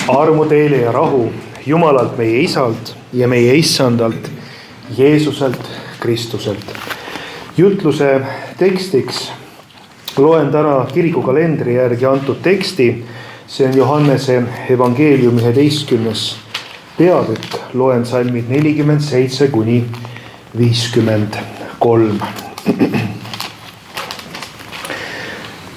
Armu teile ja rahu Jumalalt meie Isalt ja meie Issandalt, Jeesuselt Kristuselt. Jutluse tekstiks loen täna kirikukalendri järgi antud teksti. See on Johannese evangeeliumi 11. peatükk. Loen salmid 47-53.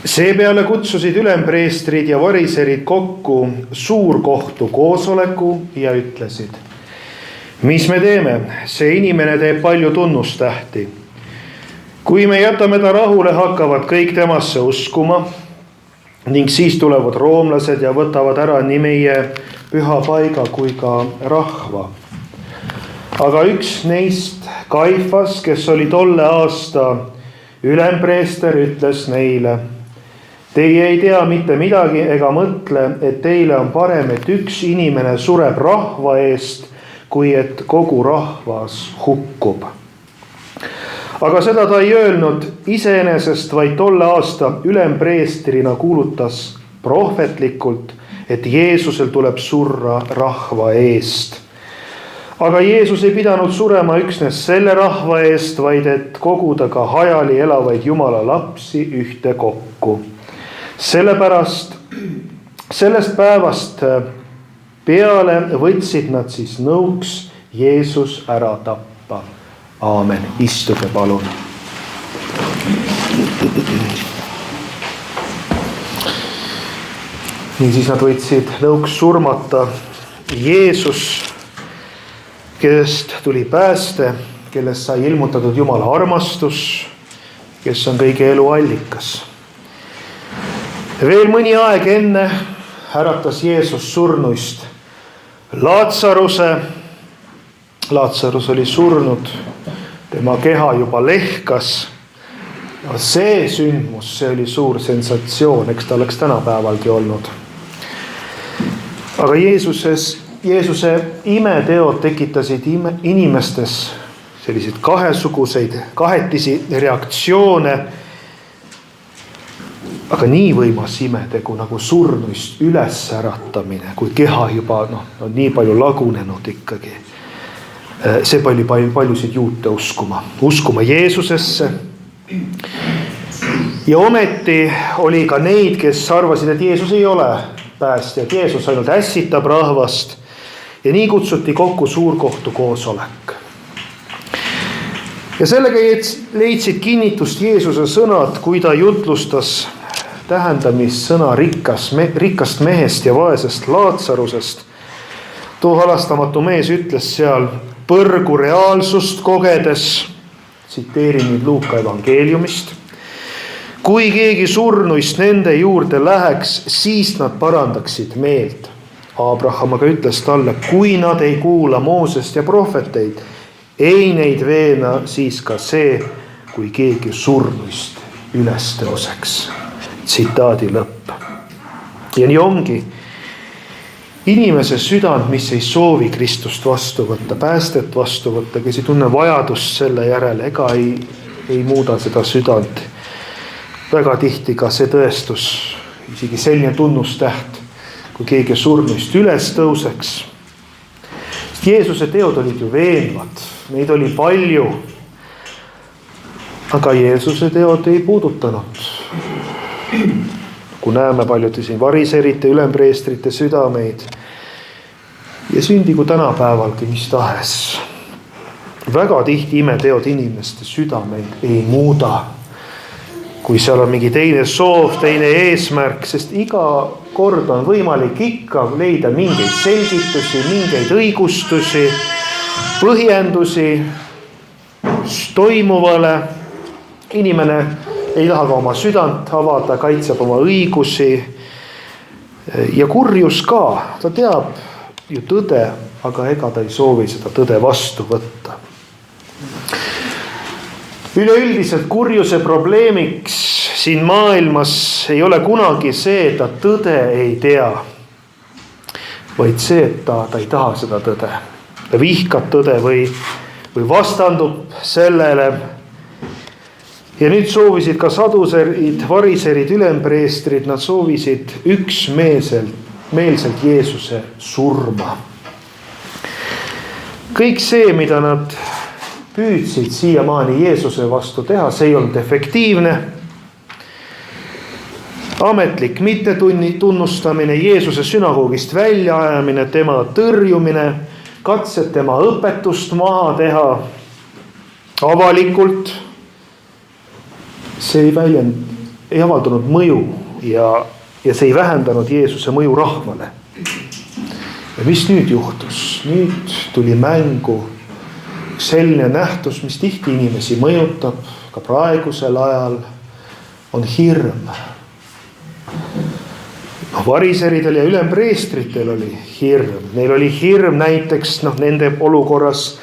Seepeale kutsusid ülempreestrid ja variserid kokku suurkohtu koosoleku ja ütlesid: mis me teeme? See inimene teeb palju tunnustähti. Kui me jätame ta rahule, hakkavad kõik temasse uskuma ning siis tulevad roomlased ja võtavad ära nii meie püha paiga kui ka rahva. Aga üks neist, Kaifas, kes oli tolle aasta ülempreester, ütles neile: teie ei tea mitte midagi ega mõtle, et teile on parem, et üks inimene sureb rahva eest, kui et kogu rahvas hukkub. Aga seda ta ei öelnud iseenesest, vaid tolle aasta ülempreestrina kuulutas prohvetlikult, et Jeesusel tuleb surra rahva eest. Aga Jeesus ei pidanud surema üksnes selle rahva eest, vaid et koguda ka hajali elavaid Jumala lapsi ühte kokku. Sellepärast sellest päevast peale võtsid nad siis nõuks Jeesus ära tappa. Aamen. Istuge palun. Ning siis nad võtsid nõuks surmata Jeesus, kellest tuli pääste, kellest sai ilmutatud Jumala armastus, kes on kõige elu allikas. Veel mõni aeg enne äratas Jeesus surnuist Laatsaruse. Laatsarus oli surnud, tema keha juba lehkas. See sündmus, see oli suur sensatsioon, eks ta oleks tänapäevalgi olnud. Aga Jeesuse imeteod tekitasid inimestes selliseid kahetisi reaktsioone. Aga nii võimas imetegu nagu surnuist üles äratamine, kui keha juba on nii palju lagunenud ikkagi. See pani paljusid juute uskuma Jeesusesse. Ja ometi oli ka neid, kes arvasid, et Jeesus ei ole päästja, et Jeesus ainult ässitab rahvast. Ja nii kutsuti kokku suurkohtu koosolek. Ja sellega leidsid kinnitust Jeesuse sõnad, kui ta jutlustas tähendamissõna rikkast mehest ja vaesest Laatsarusest. Too halastamatu mees ütles seal põrgu reaalsust kogedes, tsiteerin nüüd Luuka evangeeliumist: kui keegi surnuist nende juurde läheks, siis nad parandaksid meelt. Abraham aga ütles talle: kui nad ei kuula Moosest ja prohveteid, ei neid veena siis ka see, kui keegi surnuist üles tõuseks. Tsitaadi lõpp. Ja nii ongi. Inimese südant, mis ei soovi Kristust vastu võtta, päästet vastu võtta, kes ei tunne vajadust selle järele, ega ei muuda seda südant. Väga tihti ka see tõestus, isegi selline tunnustäht, kui keegi surnuist üles tõuseks. Jeesuse teod olid ju veenvad, neid oli palju, aga Jeesuse teod ei puudutanud. Kui näeme paljuti siin variserite, ülempreestrite südameid ja sündigu tänapäevalgi mis tahes. Väga tihti imeteod inimeste südameid ei muuda, kui seal on mingi teine soov, teine eesmärk, sest iga kord on võimalik ikka leida mingeid selgitusi, mingeid õigustusi, põhjendusi toimuvale. Inimene ei taha ka oma südant avada, kaitseb oma õigusi ja kurjus ka. Ta teab ju tõde, aga ega ta ei soovi seda tõde vastu võtta. Üleüldiselt kurjuse probleemiks siin maailmas ei ole kunagi see, et ta tõde ei tea, vaid see, et ta ei taha seda tõde. Ta vihkab tõde või vastandub sellele. Ja nüüd soovisid ka saduserid, variserid, ülempreestrid, nad soovisid üksmeelselt meelselt Jeesuse surma. Kõik see, mida nad püüdsid siiamaani Jeesuse vastu teha, see ei olnud efektiivne. Ametlik mittetunnustamine, Jeesuse sünagoogist väljaajamine, tema tõrjumine, katsed tema õpetust maha teha avalikult. See ei avaldunud mõju ja see ei vähendanud Jeesuse mõju rahvale. Ja mis nüüd juhtus? Nüüd tuli mängu selline nähtus, mis tihti inimesi mõjutab, ka praegusel ajal, on hirm. Variseridel ja ülempreestritel oli hirm. Neil oli hirm näiteks nende olukorras.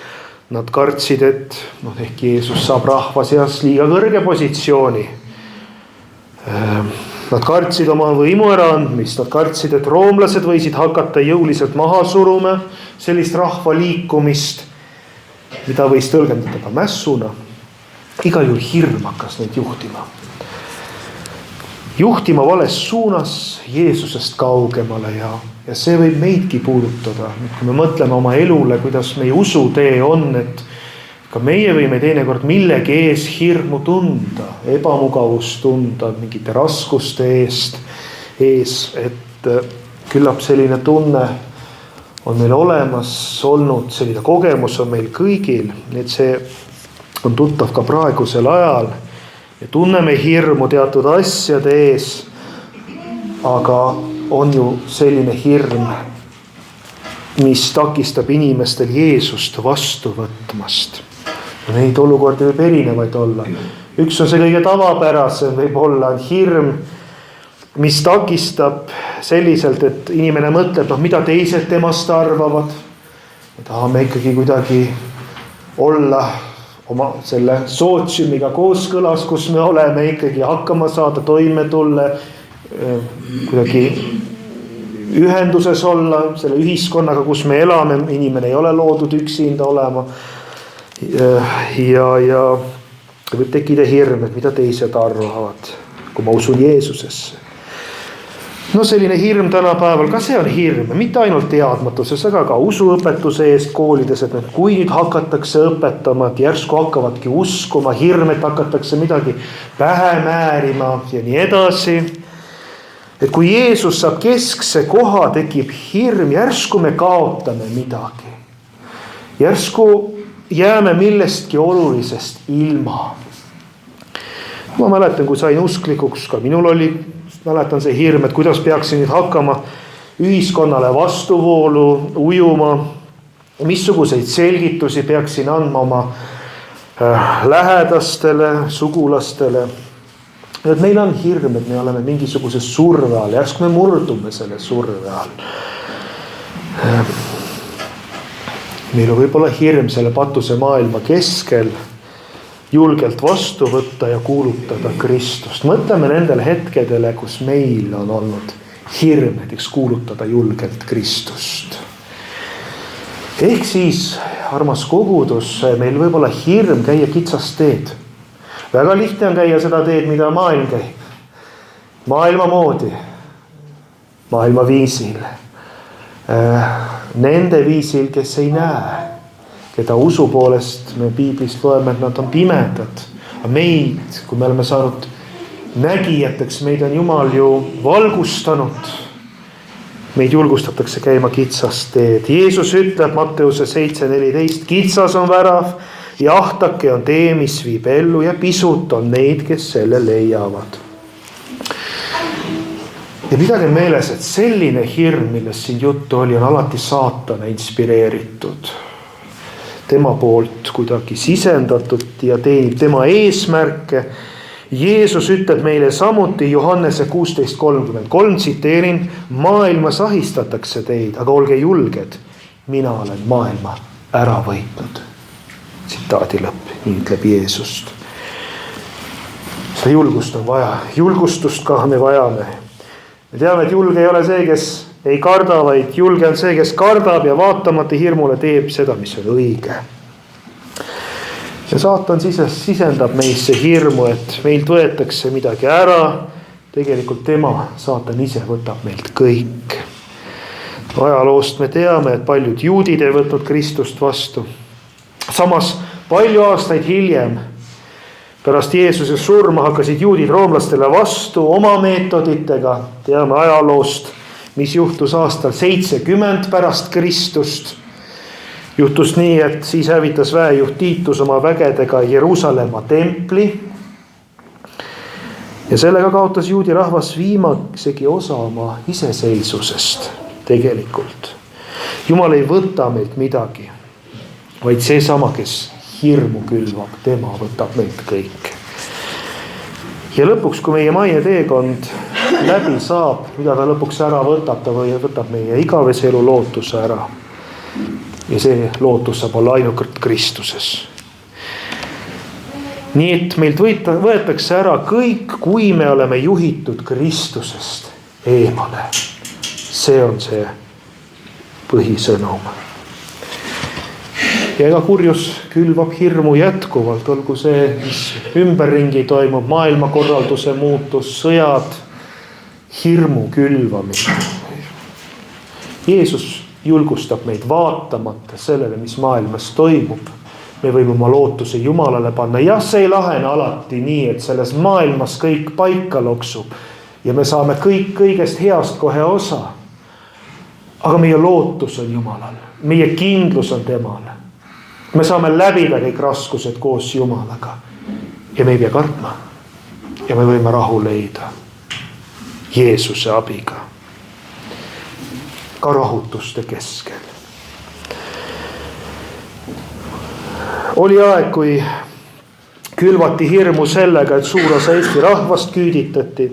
Nad kartsid, et ehk Jeesus saab rahva seas liiga kõrge positsiooni. Nad kartsid oma võimu äraandmist. Nad kartsid, et roomlased võisid hakata jõuliselt maha suruma sellist rahva liikumist, mida võis tõlgendada ka mässuna. Igal juhul hirm hakkas neid juhtima. Juhtima vales suunas, Jeesusest kaugemale ja see võib meidki puudutada. Kui me mõtleme oma elule, kuidas meie usutee on, et ka meie võime teinekord millegi ees hirmu tunda, ebamugavust tunda, mingite raskuste ees, et küllap selline tunne on meil olemas olnud, selline kogemus on meil kõigil, et see on tuttav ka praegusel ajal. Ja tunneme hirmu teatud asjade ees, aga on ju selline hirm, mis takistab inimestel Jeesust vastu võtmast. Neid olukordi võib erinevaid olla. Üks on see kõige tavapärasem, võib olla hirm, mis takistab selliselt, et inimene mõtleb, mida teised temast arvavad. Me tahame ikkagi kuidagi olla oma selle sootsiumiga kooskõlas, kus me oleme, ikkagi hakkama saada, toime tulla, kuidagi ühenduses olla selle ühiskonnaga, kus me elame. Inimene ei ole loodud üksinda olema. Ja võib tekkida hirm, et mida teised arvavad, kui ma usun Jeesusesse. Selline hirm tänapäeval, ka see on hirm, mitte ainult teadmatuses, aga ka usuõpetuse eest koolides, et kui nüüd hakatakse õpetama, et järsku hakkavadki uskuma, hirm, et hakatakse midagi pähe määrima ja nii edasi. Et kui Jeesus saab keskse koha, tekib hirm, järsku me kaotame midagi. Järsku jääme millestki olulisest ilma. Ma mäletan, kui sain usklikuks, ka minul oli, mäletan see hirm, et kuidas peaksin nüüd hakkama ühiskonnale vastuvoolu ujuma, missuguseid selgitusi peaksin andma oma lähedastele, sugulastele. Et meil on hirm, et me oleme mingisuguse surve all, järsku me murdume selle surve all. Meil on võib-olla hirm selle patuse maailma keskel julgelt vastu võtta ja kuulutada Kristust. Mõtleme nendele hetkedele, kus meil on olnud hirm, näiteks kuulutada julgelt Kristust. Ehk siis, armas kogudus, meil võib olla hirm käia kitsast teed. Väga lihtne on käia seda teed, mida maailm käib. Maailma moodi, maailma viisil. Nende viisil, kes ei näe. Keda usu poolest me piiblist loeme, et nad on pimedad. Aga meid, kui me oleme saanud nägijateks, meid on Jumal ju valgustanud. Meid julgustatakse käima kitsast teed. Jeesus ütleb Matteuse 7:14, kitsas on värav ja ahtake on tee, mis viib ellu ja pisut on neid, kes selle leiavad. Ja pidage meeles, et selline hirm, millest siin juttu oli, on alati saatana inspireeritud. Tema poolt kuidagi sisendatud ja teenib tema eesmärke. Jeesus ütleb meile samuti Johannese 16:33, tsiteerin, maailmas ahistatakse teid, aga olge julged, mina olen maailma ära võitnud. Tsitaadi lõpp, nii ütleb Jeesust. Seda julgust on vaja, julgustust ka me vajame. Me teame, et julge ei ole see, kes ei karda, vaid julge on see, kes kardab ja vaatamata hirmule teeb seda, mis on õige. Ja saatan sisendab meisse hirmu, et meilt võetakse midagi ära. Tegelikult tema, saatan ise võtab meilt kõik. Ajaloost me teame, et paljud juudid ei võtnud Kristust vastu. Samas palju aastaid hiljem, pärast Jeesuse surma, hakkasid juudid roomlastele vastu oma meetoditega. Teame ajaloost, mis juhtus aastal 70 pärast Kristust. Juhtus nii, et siis hävitas väejuht Tiitus oma vägedega Jeruusalemma templi. Ja sellega kaotas juudi rahvas viimasegi osa oma iseseisvusest tegelikult. Jumal ei võta meilt midagi, vaid seesama, kes hirmu külvab, tema võtab meilt kõik. Ja lõpuks, kui meie maine teekond läbi saab, mida ta lõpuks ära võtab, ta võtab meie igavese elu lootuse ära. Ja see lootus saab olla ainult Kristuses. Nii et meilt võetakse ära kõik, kui me oleme juhitud Kristusest eemale. See on see põhisõnum. Ja ega kurjus külvab hirmu jätkuvalt, olgu see, mis ümberringi toimub, maailmakorralduse muutus, sõjad, hirmu külvamine. Jeesus julgustab meid vaatamata sellele, mis maailmas toimub. Me võime oma lootuse Jumalale panna. Jah, see ei lahene alati nii, et selles maailmas kõik paika loksub ja me saame kõigest heast kohe osa. Aga meie lootus on Jumalal. Meie kindlus on temale. Me saame läbida kõik raskused koos Jumalaga. Ja me ei pea kartma. Ja me võime rahu leida Jeesuse abiga. Ka rahutuste keskel. Oli aeg, kui külvati hirmu sellega, et suur osa Eesti rahvast küüditati.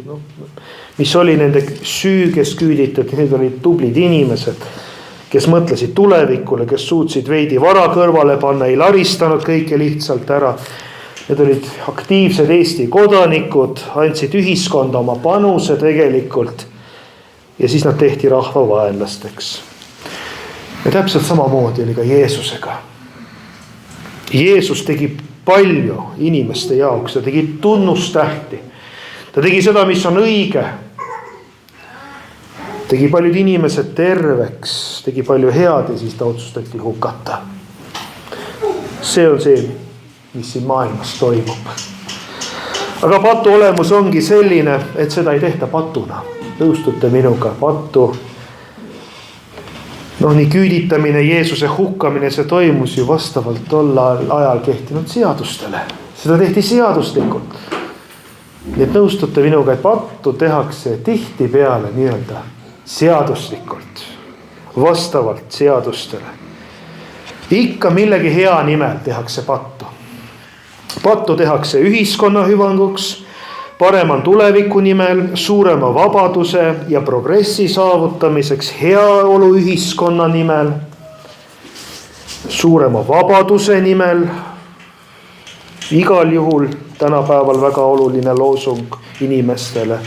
Mis oli nende süü, kes küüditati? Need olid tublid inimesed, kes mõtlesid tulevikule, kes suutsid veidi vara kõrvale panna, ei laristanud kõike lihtsalt ära. Need olid aktiivsed Eesti kodanikud, andsid ühiskonda oma panuse tegelikult ja siis nad tehti rahva vaenlasteks. Ja täpselt samamoodi oli ka Jeesusega. Jeesus tegi palju inimeste jaoks, ta tegi tunnustähti. Ta tegi seda, mis on õige. Tegi paljud inimesed terveks, tegi palju head ja siis ta otsustati hukata. See on see, mis siin maailmas toimub. Aga patu olemus ongi selline, et seda ei tehta patuna. Nõustute minuga, patu. Nii küüditamine, Jeesuse hukkamine, see toimus ju vastavalt tollal ajal kehtinud seadustele. Seda tehti seaduslikult. Nii et nõustute minuga, et pattu tehakse tihti peale nii-öelda seaduslikult, vastavalt seadustele. Ikka millegi hea nimel tehakse pattu. Pattu tehakse ühiskonna hüvanguks, pareman tuleviku nimel, suurema vabaduse ja progressi saavutamiseks, heaolu ühiskonna nimel, suurema vabaduse nimel. Igal juhul tänapäeval väga oluline loosung inimestele.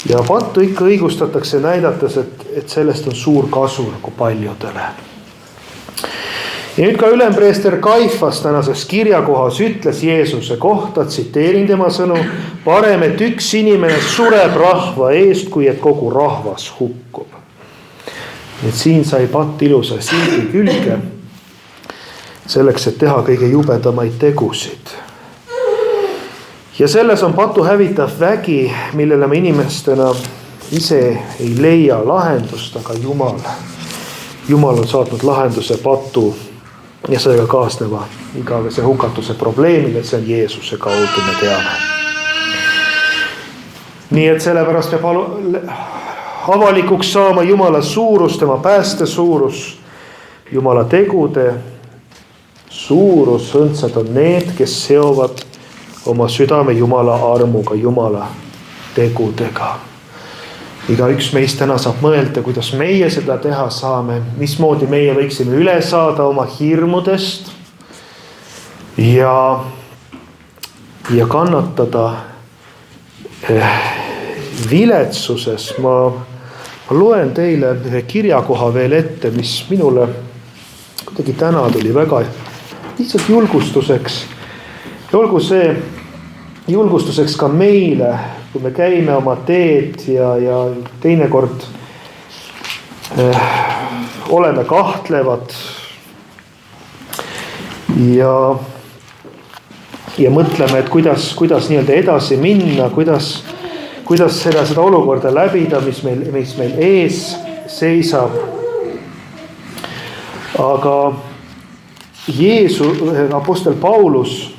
Ja pattu ikka õigustatakse näidates, et sellest on suur kasu nagu paljudele. Ja nüüd ka ülempreester Kaifas tänases kirjakohas ütles Jeesuse kohta, tsiteerin tema sõnu, parem, et üks inimene sureb rahva eest, kui et kogu rahvas hukkub. Et siin sai patt ilusa sildi külge, selleks, et teha kõige jubedamaid tegusid. Ja selles on patu hävitav vägi, millele me inimestena ise ei leia lahendust, aga Jumal on saatnud lahenduse patu ja sellega kaasneva igavese hukatuse probleemile, see on Jeesuse kaudu, me teame. Nii et sellepärast peab avalikuks saama Jumala suurus, tema pääste suurus, Jumala tegude suurus. Õndsad on need, kes seovad oma südame Jumala armuga, Jumala tegudega. Igaüks meist täna saab mõelda, kuidas meie seda teha saame, mismoodi meie võiksime üle saada oma hirmudest ja kannatada viletsuses. Ma loen teile ühe kirjakoha veel ette, mis minule kuidagi täna tuli väga lihtsalt julgustuseks. Ja olgu see julgustuseks ka meile, kui me käime oma teed ja teinekord oleme kahtlevad ja mõtleme, et kuidas nii-öelda edasi minna, kuidas seda olukorda läbida, mis meil ees seisab. Aga apostel Paulus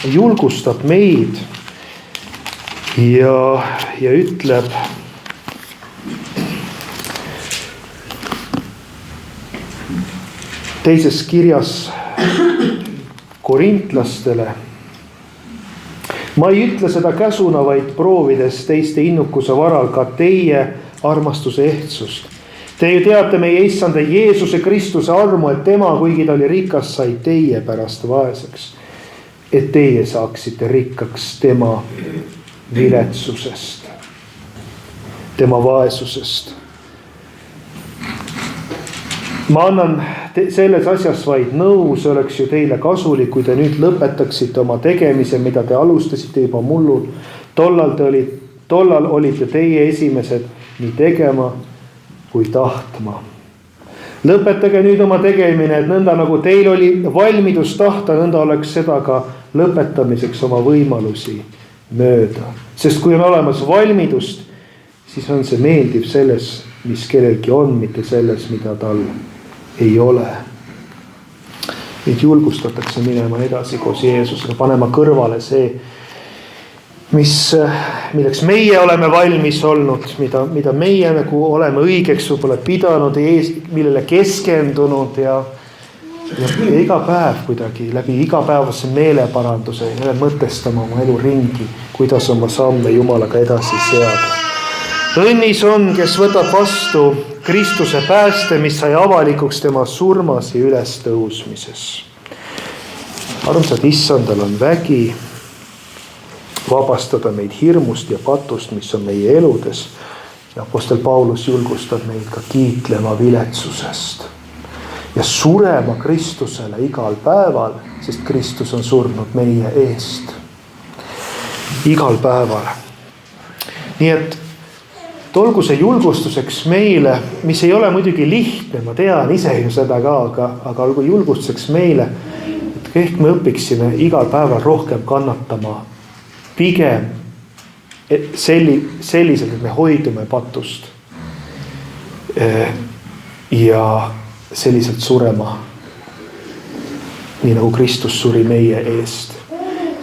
julgustab meid ja ütleb teises kirjas korintlastele: ma ei ütle seda käsuna, vaid proovides teiste innukuse varal ka teie armastuse ehtsust. Te ju teate meie issanda Jeesuse Kristuse armu, et tema, kuigi ta oli rikas, sai teie pärast vaeseks, et teie saaksite rikkaks tema viletsusest, tema vaesusest. Ma annan selles asjas vaid nõu, see oleks ju teile kasulik, kui te nüüd lõpetaksite oma tegemise, mida te alustasite juba mullul. Tollal olite teie esimesed nii tegema kui tahtma. Lõpetage nüüd oma tegemine, et nõnda nagu teil oli valmidus tahta, nõnda oleks seda ka lõpetamiseks oma võimalusi mööda. Sest kui on olemas valmidust, siis on see meeldiv selles, mis kellelgi on, mitte selles, mida tal ei ole. Nüüd julgustatakse minema edasi koos Jeesusega, panema kõrvale see, milleks meie oleme valmis olnud, mida meie nagu oleme õigeks võib-olla pidanud, millele keskendunud ja iga päev kuidagi läbi igapäevase meeleparanduse mõtestama oma elu ringi, kuidas oma samme Jumalaga edasi seada. Õnnis on, kes võtab vastu Kristuse pääste, mis sai avalikuks tema surmas ja ülestõusmises. Armsad issandal on vägi vabastada meid hirmust ja patust, mis on meie eludes. Ja apostel Paulus julgustab meid ka kiitlema viletsusest ja surema Kristusele igal päeval, sest Kristus on surnud meie eest. Igal päeval. Nii et olgu see julgustuseks meile, mis ei ole muidugi lihtne, ma tean ise ju seda ka, aga olgu julgustuseks meile, et ehk me õpiksime igal päeval rohkem kannatama pigem selliselt, et me hoidume patust ja selliselt surema, nii nagu Kristus suri meie eest,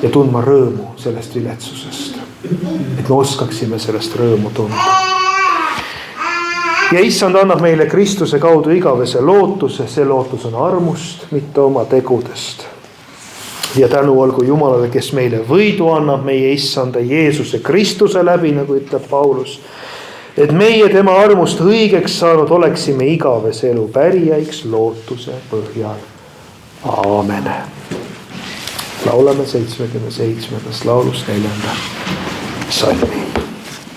ja tundma rõõmu sellest viletsusest, et me oskaksime sellest rõõmu tunda. Ja issand annab meile Kristuse kaudu igavese lootuse, see lootus on armust, mitte oma tegudest. Ja tänu olgu Jumalale, kes meile võidu annab meie issanda Jeesuse Kristuse läbi, nagu ütleb Paulus, et meie tema armust õigeks saanud oleksime igavese elu pärijaiks lootuse põhjal. Aamen. Laulame 77. laulust 4. salmi.